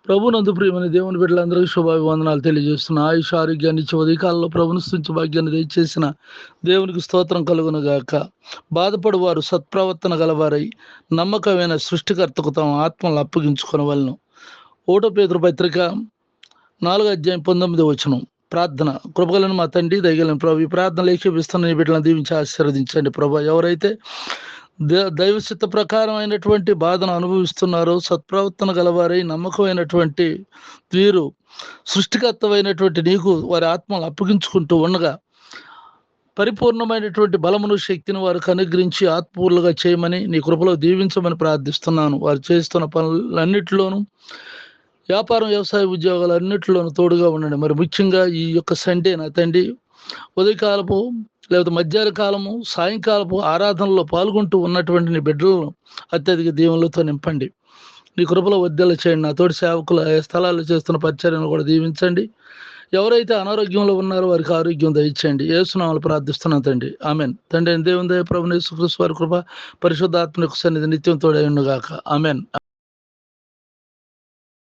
ప్రభునందు ప్రియమైన దేవుని బిడ్డలందరికీ శుభాభివందనాలు తెలియజేస్తున్న ఆయుష ఆరోగ్యాన్ని ఇచ్చి ఉదయకాలంలో ప్రభుని స్థుతించి భాగ్యాన్ని దయచేసిన దేవునికి స్తోత్రం కలుగును గాక. బాధపడు వారు సత్ప్రవర్తన గలవారై నమ్మకమైన సృష్టికర్తకు తమ ఆత్మలను అప్పగించుకొనవలెను. 1 పేతురు పత్రిక 4:19 ప్రార్థన. కృపగలను మా తండ్రి, దయగలను ప్రభు, ఈ ప్రార్థనలు ఏకీపిస్తున్న నీ బిడ్డలను దీవించి ఆశీర్వదించండి ప్రభు. ఎవరైతే దైవచిత్త ప్రకారం అయినటువంటి బాధను అనుభవిస్తున్నారో, సత్ప్రవర్తన గలవారై నమ్మకమైనటువంటి వీరు సృష్టికర్తమైనటువంటి నీకు వారి ఆత్మలు అప్పగించుకుంటూ ఉండగా పరిపూర్ణమైనటువంటి బలమును శక్తిని వారికి అనుగ్రహించి ఆత్మూర్లుగా చేయమని నీ కృపలో దీవించమని ప్రార్థిస్తున్నాను. వారు చేస్తున్న పనులన్నిటిలోనూ, వ్యాపారం, వ్యవసాయ, ఉద్యోగాలు అన్నింటిలోనూ తోడుగా ఉండండి. మరి ముఖ్యంగా ఈ యొక్క సండే నా తండ్రి ఉదయకాలపు లేకపోతే మధ్యాహ్న కాలము, సాయంకాలపు ఆరాధనలో పాల్గొంటూ ఉన్నటువంటి నీ బిడ్డలను అత్యధిక దీవెనలతో నింపండి. నీ కృపలో వర్ధిల్ల చేయండి. నా తోటి సేవకులు ఆయా స్థలాల్లో చేస్తున్న పరిచర్యను కూడా దీవించండి. ఎవరైతే అనారోగ్యంలో ఉన్నారో వారికి ఆరోగ్యం దయచేయండి. యేసు నామములో ప్రార్థిస్తున్నాను తండ్రి, ఆమెన్. తండ్రి దేవుని దయ, ప్రభువైన యేసుక్రీస్తు వారి కృప, పరిశుద్ధాత్మ యొక్క సన్నిధి నిత్యం తోడై ఉండుగాక. ఆమెన్.